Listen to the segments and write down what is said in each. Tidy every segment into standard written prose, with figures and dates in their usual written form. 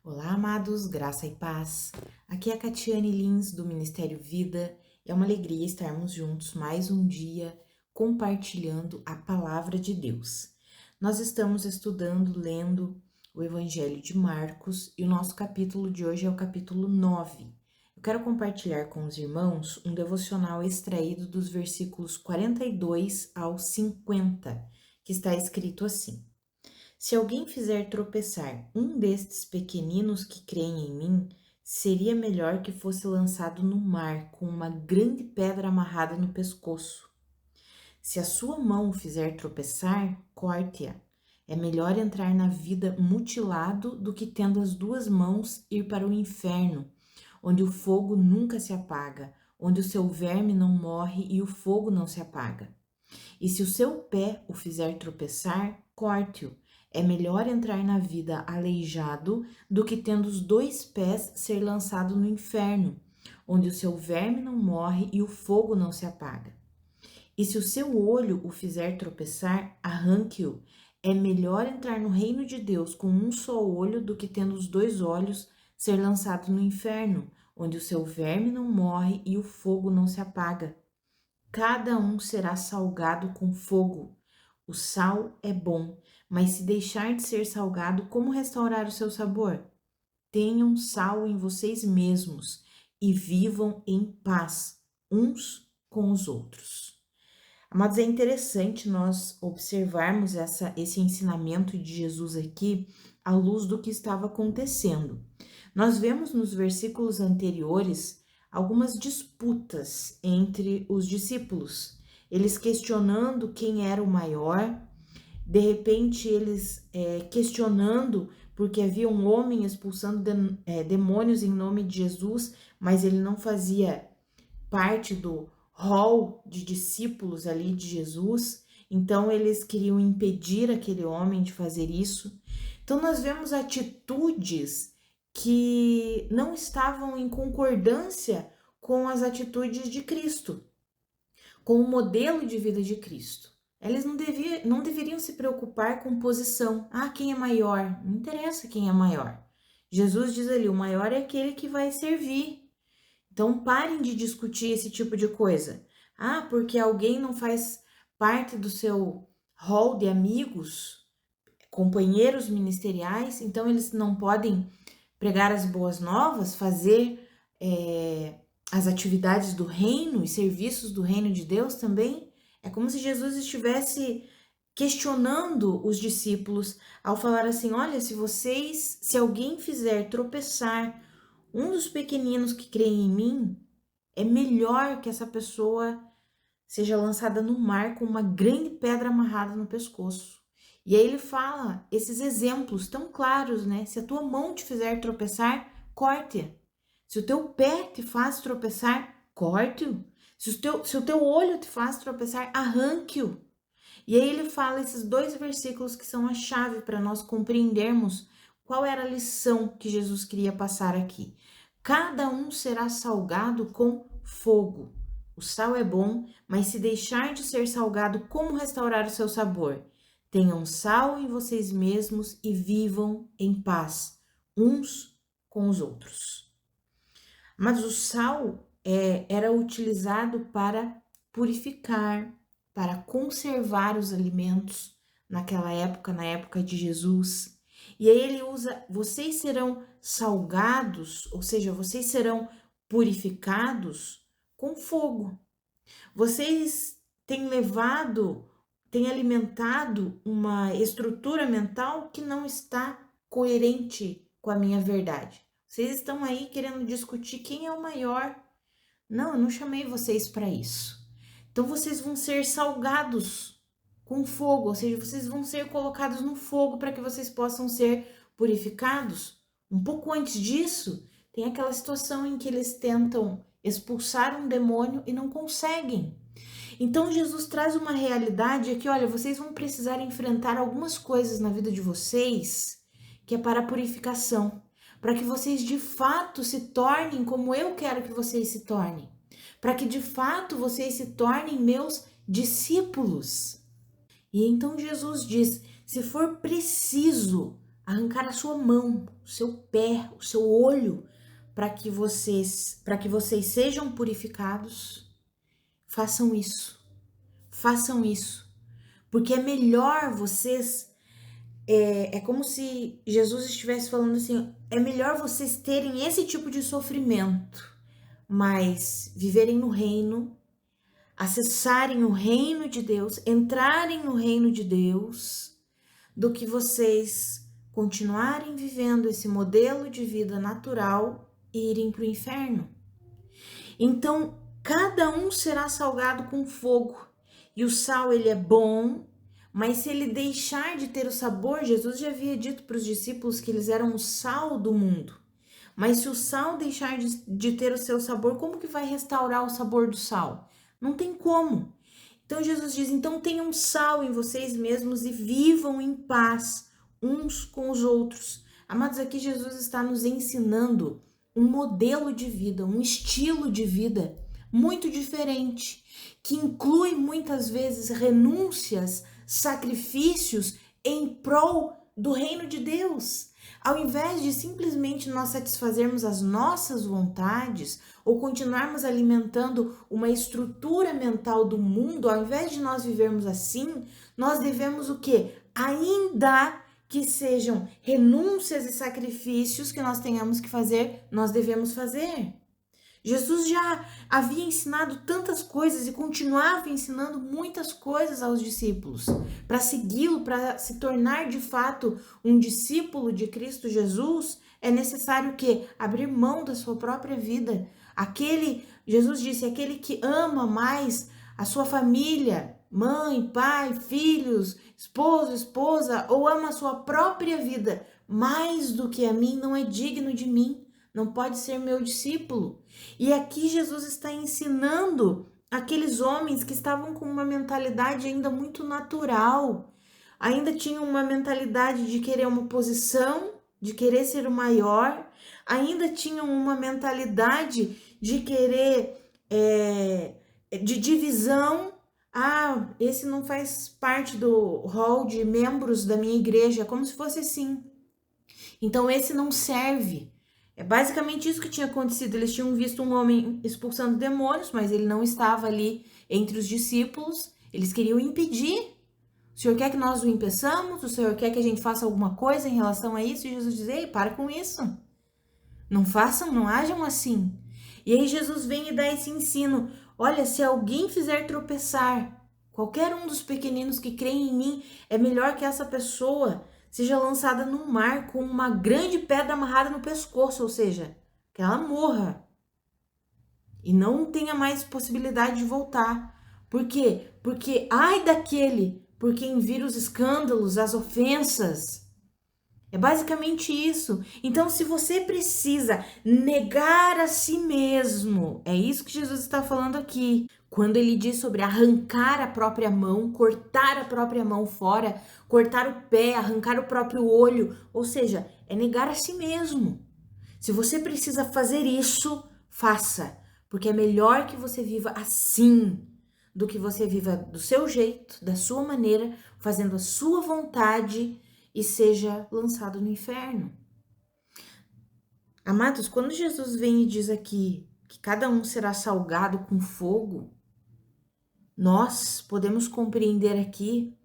Olá, amados, graça e paz. Aqui é a Catiane Lins, do Ministério Vida. É uma alegria estarmos juntos mais um dia compartilhando a palavra de Deus. Nós estamos estudando, lendo o Evangelho de Marcos e o nosso capítulo de hoje é o capítulo 9. Eu quero compartilhar com os irmãos um devocional extraído dos versículos 42 ao 50, que está escrito assim: Se alguém fizer tropeçar um destes pequeninos que creem em mim, seria melhor que fosse lançado no mar com uma grande pedra amarrada no pescoço. Se a sua mão o fizer tropeçar, corte-a. É melhor entrar na vida mutilado do que tendo as duas mãos ir para o inferno, onde o fogo nunca se apaga, onde o seu verme não morre e o fogo não se apaga. E se o seu pé o fizer tropeçar, corte-o. É melhor entrar na vida aleijado do que tendo os dois pés ser lançado no inferno, onde o seu verme não morre e o fogo não se apaga. E se o seu olho o fizer tropeçar, arranque-o. É melhor entrar no reino de Deus com um só olho do que tendo os dois olhos ser lançado no inferno, onde o seu verme não morre e o fogo não se apaga. Cada um será salgado com fogo. O sal é bom, mas se deixar de ser salgado, como restaurar o seu sabor? Tenham sal em vocês mesmos e vivam em paz uns com os outros. Amados, é interessante nós observarmos esse ensinamento de Jesus aqui à luz do que estava acontecendo. Nós vemos nos versículos anteriores algumas disputas entre os discípulos, eles questionando quem era o maior, de repente eles questionando porque havia um homem expulsando demônios em nome de Jesus, mas ele não fazia parte do hall de discípulos ali de Jesus, então eles queriam impedir aquele homem de fazer isso. Então nós vemos atitudes que não estavam em concordância com as atitudes de Cristo, com o modelo de vida de Cristo. Eles não deveriam se preocupar com posição. Ah, quem é maior? Não interessa quem é maior. Jesus diz ali, o maior é aquele que vai servir. Então parem de discutir esse tipo de coisa. Ah, porque alguém não faz parte do seu hall de amigos, companheiros ministeriais, então eles não podem pregar as boas novas, fazer as atividades do reino e serviços do reino de Deus também. É como se Jesus estivesse questionando os discípulos ao falar assim: olha, se alguém fizer tropeçar um dos pequeninos que creem em mim, é melhor que essa pessoa seja lançada no mar com uma grande pedra amarrada no pescoço. E aí ele fala esses exemplos tão claros, né? Se a tua mão te fizer tropeçar, corte-a. Se o teu pé te faz tropeçar, corte-o. Se o teu olho te faz tropeçar, arranque-o. E aí ele fala esses dois versículos que são a chave para nós compreendermos qual era a lição que Jesus queria passar aqui. Cada um será salgado com fogo. O sal é bom, mas se deixar de ser salgado, como restaurar o seu sabor? Tenham sal em vocês mesmos e vivam em paz, uns com os outros. Mas o sal era utilizado para purificar, para conservar os alimentos naquela época, na época de Jesus. E aí ele usa, vocês serão salgados, ou seja, vocês serão purificados com fogo. Vocês têm alimentado uma estrutura mental que não está coerente com a minha verdade. Vocês estão aí querendo discutir quem é o maior. Não, eu não chamei vocês para isso. Então vocês vão ser salgados com fogo, ou seja, vocês vão ser colocados no fogo para que vocês possam ser purificados. Um pouco antes disso, tem aquela situação em que eles tentam expulsar um demônio e não conseguem. Então Jesus traz uma realidade aqui, olha, vocês vão precisar enfrentar algumas coisas na vida de vocês que é para a purificação, para que vocês de fato se tornem como eu quero que vocês se tornem, para que de fato vocês se tornem meus discípulos. E então Jesus diz: se for preciso arrancar a sua mão, o seu pé, o seu olho, para que vocês sejam purificados, façam isso. Façam isso. Porque é melhor vocês. É como se Jesus estivesse falando assim: é melhor vocês terem esse tipo de sofrimento, mas viverem no reino, acessarem o reino de Deus, entrarem no reino de Deus, do que vocês continuarem vivendo esse modelo de vida natural e irem para o inferno. Então, cada um será salgado com fogo. E o sal, ele é bom, mas se ele deixar de ter o sabor, Jesus já havia dito para os discípulos que eles eram o sal do mundo. Mas se o sal deixar de ter o seu sabor, como que vai restaurar o sabor do sal? Não tem como. Então Jesus diz, então tenham sal em vocês mesmos e vivam em paz uns com os outros. Amados, aqui Jesus está nos ensinando um modelo de vida, um estilo de vida muito diferente, que inclui muitas vezes renúncias, sacrifícios em prol do reino de Deus. Ao invés de simplesmente nós satisfazermos as nossas vontades ou continuarmos alimentando uma estrutura mental do mundo, ao invés de nós vivermos assim, nós devemos o quê? Ainda que sejam renúncias e sacrifícios que nós tenhamos que fazer, nós devemos fazer. Jesus já havia ensinado tantas coisas e continuava ensinando muitas coisas aos discípulos. Para segui-lo, para se tornar de fato um discípulo de Cristo Jesus, é necessário que abrir mão da sua própria vida. Jesus disse, aquele que ama mais a sua família, mãe, pai, filhos, esposo, esposa, ou ama a sua própria vida mais do que a mim, não é digno de mim. Não pode ser meu discípulo. E aqui Jesus está ensinando aqueles homens que estavam com uma mentalidade ainda muito natural, ainda tinham uma mentalidade de querer uma posição, de querer ser o maior, ainda tinham uma mentalidade de querer, de divisão. Ah, esse não faz parte do hall de membros da minha igreja, como se fosse assim. Então esse não serve. É basicamente isso que tinha acontecido. Eles tinham visto um homem expulsando demônios, mas ele não estava ali entre os discípulos. Eles queriam impedir. O Senhor quer que nós o impeçamos? O Senhor quer que a gente faça alguma coisa em relação a isso? E Jesus diz, ei, para com isso. Não façam, não ajam assim. E aí Jesus vem e dá esse ensino. Olha, se alguém fizer tropeçar qualquer um dos pequeninos que creem em mim, é melhor que essa pessoa seja lançada no mar com uma grande pedra amarrada no pescoço, ou seja, que ela morra e não tenha mais possibilidade de voltar. Por quê? Porque ai daquele por quem vir os escândalos, as ofensas. É basicamente isso. Então, se você precisa negar a si mesmo, é isso que Jesus está falando aqui. Quando ele diz sobre arrancar a própria mão, cortar a própria mão fora, cortar o pé, arrancar o próprio olho, ou seja, é negar a si mesmo. Se você precisa fazer isso, faça, porque é melhor que você viva assim do que você viva do seu jeito, da sua maneira, fazendo a sua vontade e seja lançado no inferno. Amados, quando Jesus vem e diz aqui que cada um será salgado com fogo, nós podemos compreender aqui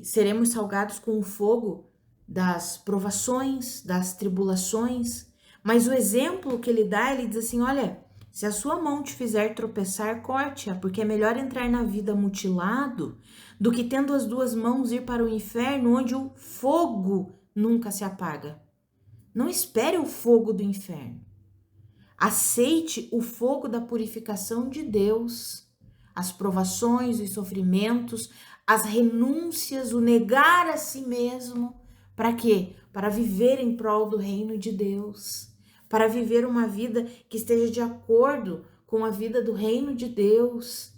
seremos salgados com o fogo das provações, das tribulações, mas o exemplo que ele dá, ele diz assim, olha, se a sua mão te fizer tropeçar, corte-a, porque é melhor entrar na vida mutilado do que tendo as duas mãos ir para o inferno, onde o fogo nunca se apaga. Não espere o fogo do inferno. Aceite o fogo da purificação de Deus. As provações, os sofrimentos, as renúncias, o negar a si mesmo. Para quê? Para viver em prol do reino de Deus. Para viver uma vida que esteja de acordo com a vida do reino de Deus.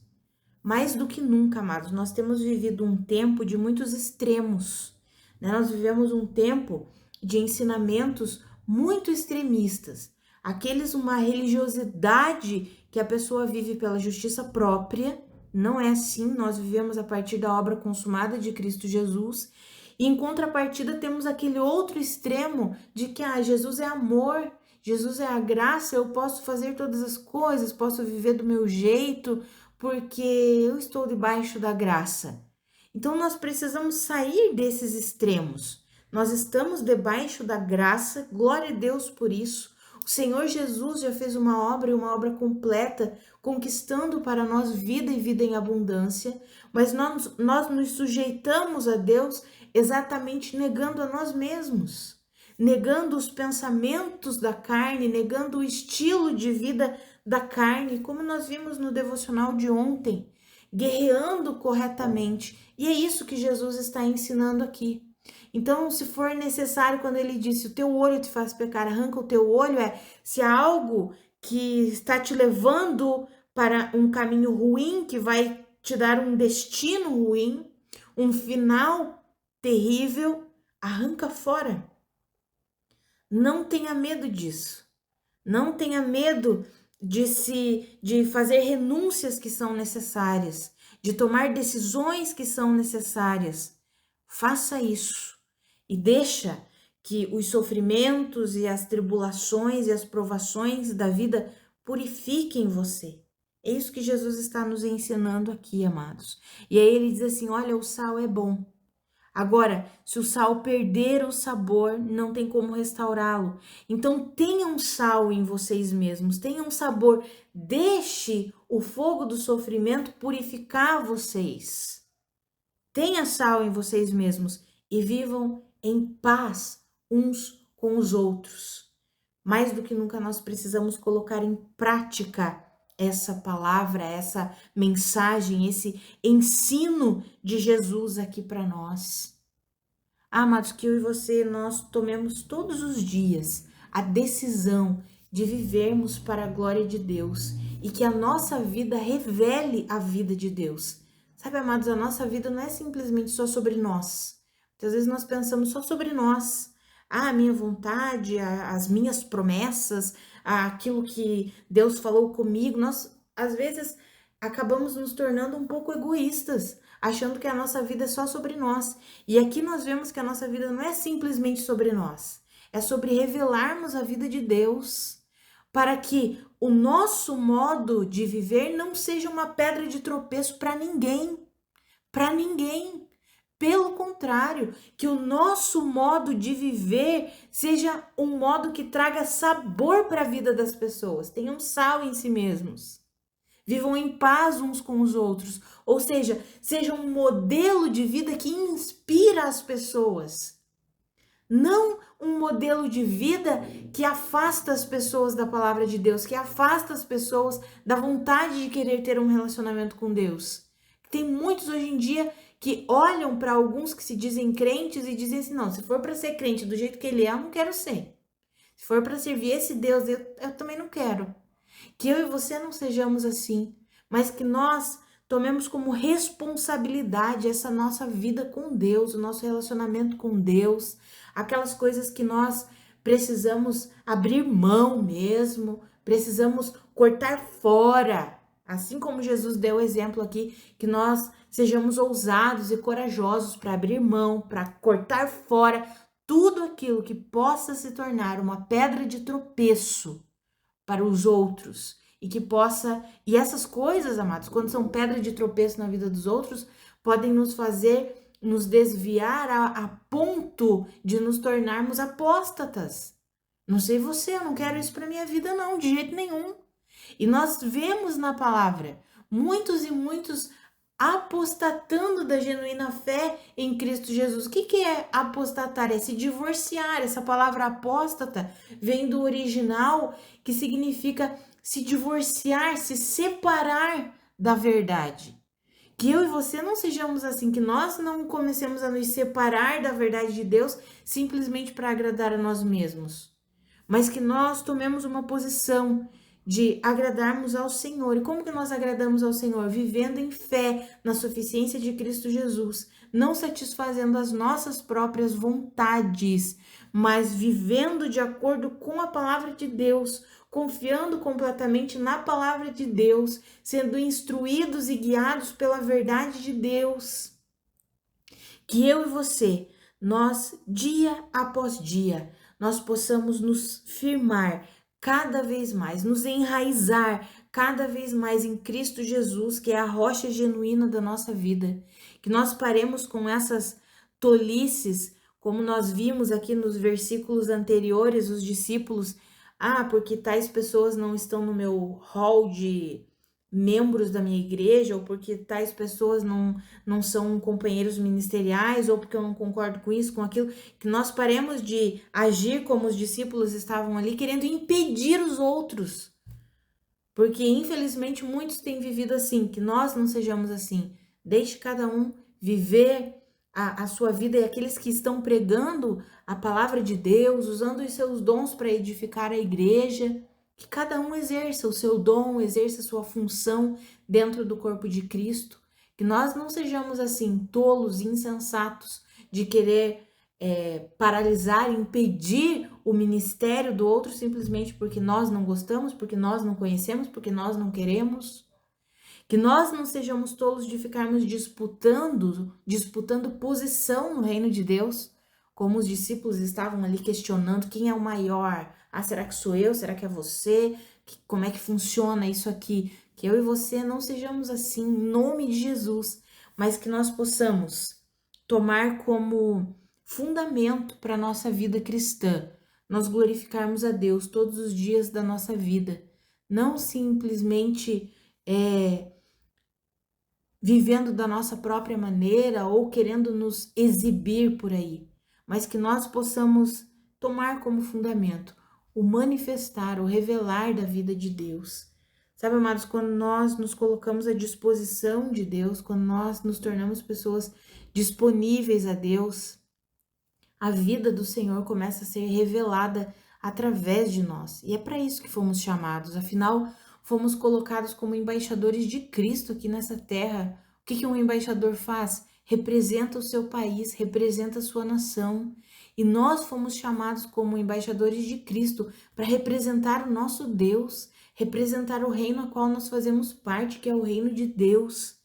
Mais do que nunca, amados, nós temos vivido um tempo de muitos extremos, né? Nós vivemos um tempo de ensinamentos muito extremistas. Uma religiosidade que a pessoa vive pela justiça própria, não é assim, nós vivemos a partir da obra consumada de Cristo Jesus, E em contrapartida temos aquele outro extremo de que Jesus é amor, Jesus é a graça, eu posso fazer todas as coisas, posso viver do meu jeito, porque eu estou debaixo da graça. Então nós precisamos sair desses extremos. Nós estamos debaixo da graça, glória a Deus por isso. O Senhor Jesus já fez uma obra e uma obra completa, conquistando para nós vida e vida em abundância, mas nós nos sujeitamos a Deus exatamente negando a nós mesmos, negando os pensamentos da carne, negando o estilo de vida da carne, como nós vimos no devocional de ontem, guerreando corretamente. E é isso que Jesus está ensinando aqui. Então, se for necessário, quando ele disse, o teu olho te faz pecar, arranca o teu olho, se há algo que está te levando para um caminho ruim, que vai te dar um destino ruim, um final terrível, arranca fora. Não tenha medo disso. Não tenha medo de fazer renúncias que são necessárias, de tomar decisões que são necessárias. Faça isso e deixa que os sofrimentos e as tribulações e as provações da vida purifiquem você. É isso que Jesus está nos ensinando aqui, amados. E aí ele diz assim, olha, o sal é bom. Agora, se o sal perder o sabor, não tem como restaurá-lo. Então, tenham sal em vocês mesmos, tenham sabor. Deixe o fogo do sofrimento purificar vocês. Tenha sal em vocês mesmos e vivam em paz uns com os outros. Mais do que nunca, nós precisamos colocar em prática essa palavra, essa mensagem, esse ensino de Jesus aqui para nós. Amados, que eu e você, nós tomemos todos os dias a decisão de vivermos para a glória de Deus e que a nossa vida revele a vida de Deus. Sabe, amados, a nossa vida não é simplesmente só sobre nós. Muitas vezes nós pensamos só sobre nós. A minha vontade, as minhas promessas, aquilo que Deus falou comigo. Nós, às vezes, acabamos nos tornando um pouco egoístas, achando que a nossa vida é só sobre nós. E aqui nós vemos que a nossa vida não é simplesmente sobre nós. É sobre revelarmos a vida de Deus, para que o nosso modo de viver não seja uma pedra de tropeço para ninguém. Para ninguém. Pelo contrário, que o nosso modo de viver seja um modo que traga sabor para a vida das pessoas. Tenham sal em si mesmos. Vivam em paz uns com os outros. Ou seja, seja um modelo de vida que inspira as pessoas. Não um modelo de vida que afasta as pessoas da palavra de Deus, que afasta as pessoas da vontade de querer ter um relacionamento com Deus. Tem muitos hoje em dia que olham para alguns que se dizem crentes e dizem assim, não, se for para ser crente do jeito que ele é, eu não quero ser. Se for para servir esse Deus, eu também não quero. Que eu e você não sejamos assim, mas que nós tomemos como responsabilidade essa nossa vida com Deus, o nosso relacionamento com Deus, aquelas coisas que nós precisamos abrir mão mesmo, precisamos cortar fora. Assim como Jesus deu o exemplo aqui, que nós sejamos ousados e corajosos para abrir mão, para cortar fora tudo aquilo que possa se tornar uma pedra de tropeço para os outros e que possa, e essas coisas, amados, quando são pedra de tropeço na vida dos outros, podem nos fazer nos desviar a ponto de nos tornarmos apóstatas. Não sei você, eu não quero isso para minha vida não, de jeito nenhum. E nós vemos na palavra muitos e muitos apostatando da genuína fé em Cristo Jesus. O que é apostatar? É se divorciar. Essa palavra apóstata vem do original, que significa se divorciar, se separar da verdade. Que eu e você não sejamos assim, que nós não comecemos a nos separar da verdade de Deus simplesmente para agradar a nós mesmos, mas que nós tomemos uma posição de agradarmos ao Senhor. E como que nós agradamos ao Senhor? Vivendo em fé na suficiência de Cristo Jesus, não satisfazendo as nossas próprias vontades, mas vivendo de acordo com a palavra de Deus, confiando completamente na palavra de Deus, sendo instruídos e guiados pela verdade de Deus. Que eu e você nós, dia após dia, nós possamos nos firmar cada vez mais, nos enraizar cada vez mais em Cristo Jesus, que é a rocha genuína da nossa vida. Que nós paremos com essas tolices, como nós vimos aqui nos versículos anteriores, os discípulos, porque tais pessoas não estão no meu hall de membros da minha igreja, ou porque tais pessoas não são companheiros ministeriais, ou porque eu não concordo com isso, com aquilo, que nós paremos de agir como os discípulos estavam ali, querendo impedir os outros. Porque, infelizmente, muitos têm vivido assim, que nós não sejamos assim. Deixe cada um viver a sua vida, e aqueles que estão pregando a palavra de Deus, usando os seus dons para edificar a igreja, que cada um exerça o seu dom, exerça a sua função dentro do corpo de Cristo. Que nós não sejamos assim, tolos, insensatos, de querer paralisar, impedir o ministério do outro simplesmente porque nós não gostamos, porque nós não conhecemos, porque nós não queremos. Que nós não sejamos tolos de ficarmos disputando posição no reino de Deus, como os discípulos estavam ali questionando quem é o maior. Será que sou eu? Será que é você? Como é que funciona isso aqui? Que eu e você não sejamos assim, em nome de Jesus, mas que nós possamos tomar como fundamento para a nossa vida cristã, nós glorificarmos a Deus todos os dias da nossa vida, não simplesmente vivendo da nossa própria maneira ou querendo nos exibir por aí, mas que nós possamos tomar como fundamento o manifestar, o revelar da vida de Deus. Sabe, amados, quando nós nos colocamos à disposição de Deus, quando nós nos tornamos pessoas disponíveis a Deus, a vida do Senhor começa a ser revelada através de nós. E é para isso que fomos chamados. Afinal, fomos colocados como embaixadores de Cristo aqui nessa terra. O que um embaixador faz? Representa o seu país, representa a sua nação. E nós fomos chamados como embaixadores de Cristo para representar o nosso Deus, representar o reino a qual nós fazemos parte, que é o reino de Deus.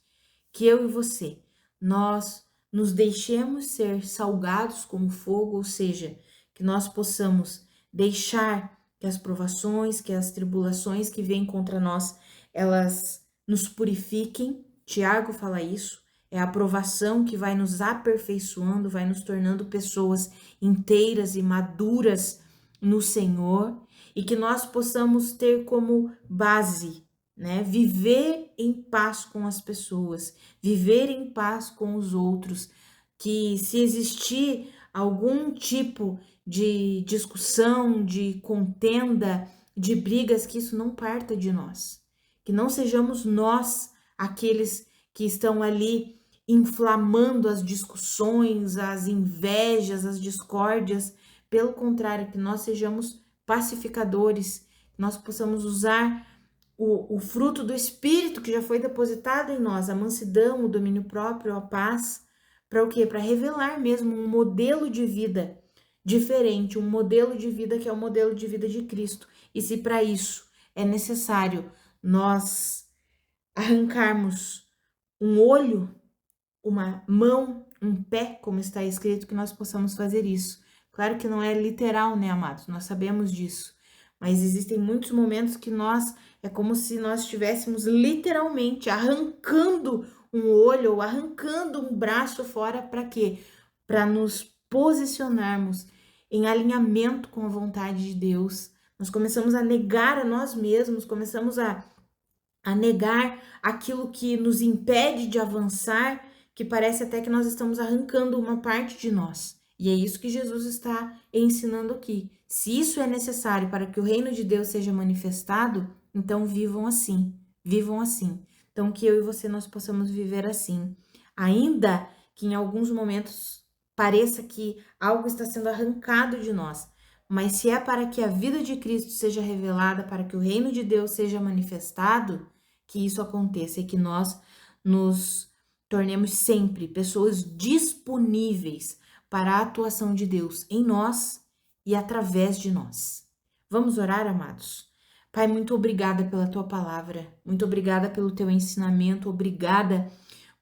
Que eu e você, nós nos deixemos ser salgados como fogo, ou seja, que nós possamos deixar que as provações, que as tribulações que vêm contra nós, elas nos purifiquem. Tiago fala isso, é a provação que vai nos aperfeiçoando, vai nos tornando pessoas inteiras e maduras no Senhor, e que nós possamos ter como base, né, viver em paz com as pessoas, viver em paz com os outros, que se existir algum tipo de discussão, de contenda, de brigas, que isso não parta de nós, que não sejamos nós aqueles que estão ali inflamando as discussões, as invejas, as discórdias, pelo contrário, que nós sejamos pacificadores, que nós possamos usar o fruto do Espírito que já foi depositado em nós, a mansidão, o domínio próprio, a paz, para o quê? Para revelar mesmo um modelo de vida diferente, um modelo de vida que é o modelo de vida de Cristo. E se para isso é necessário nós arrancarmos um olho, uma mão, um pé, como está escrito, que nós possamos fazer isso. Claro que não é literal, né, amados? Nós sabemos disso. Mas existem muitos momentos que é como se nós estivéssemos literalmente arrancando um olho ou arrancando um braço fora, para quê? Para nos posicionarmos em alinhamento com a vontade de Deus. Nós começamos a negar a nós mesmos, começamos a negar aquilo que nos impede de avançar, que parece até que nós estamos arrancando uma parte de nós. E é isso que Jesus está ensinando aqui. Se isso é necessário para que o reino de Deus seja manifestado, então vivam assim, vivam assim. Então que eu e você nós possamos viver assim. Ainda que em alguns momentos pareça que algo está sendo arrancado de nós, mas se é para que a vida de Cristo seja revelada, para que o reino de Deus seja manifestado, que isso aconteça e que nós nos tornemos sempre pessoas disponíveis para a atuação de Deus em nós e através de nós. Vamos orar, amados? Pai, muito obrigada pela tua palavra, muito obrigada pelo teu ensinamento, obrigada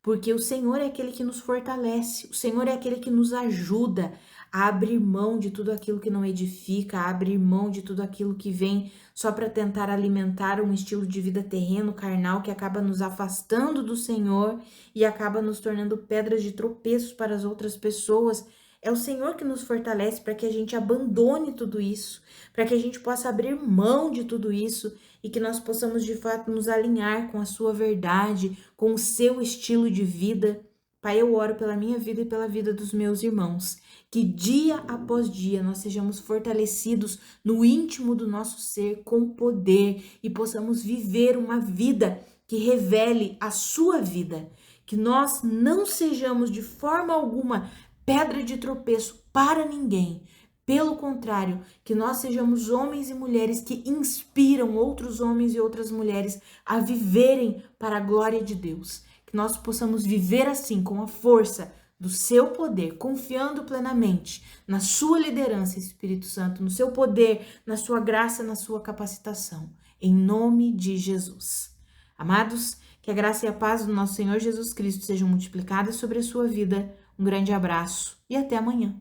porque o Senhor é aquele que nos fortalece, o Senhor é aquele que nos ajuda a abrir mão de tudo aquilo que não edifica, a abrir mão de tudo aquilo que vem só para tentar alimentar um estilo de vida terreno, carnal, que acaba nos afastando do Senhor e acaba nos tornando pedras de tropeço para as outras pessoas. É o Senhor que nos fortalece para que a gente abandone tudo isso, para que a gente possa abrir mão de tudo isso e que nós possamos de fato nos alinhar com a sua verdade, com o seu estilo de vida. Pai, eu oro pela minha vida e pela vida dos meus irmãos, que dia após dia nós sejamos fortalecidos no íntimo do nosso ser com poder e possamos viver uma vida que revele a sua vida, que nós não sejamos de forma alguma pedra de tropeço para ninguém. Pelo contrário, que nós sejamos homens e mulheres que inspiram outros homens e outras mulheres a viverem para a glória de Deus. Que nós possamos viver assim, com a força do seu poder, confiando plenamente na sua liderança, Espírito Santo, no seu poder, na sua graça, na sua capacitação. Em nome de Jesus. Amados, que a graça e a paz do nosso Senhor Jesus Cristo sejam multiplicadas sobre a sua vida. Um grande abraço e até amanhã.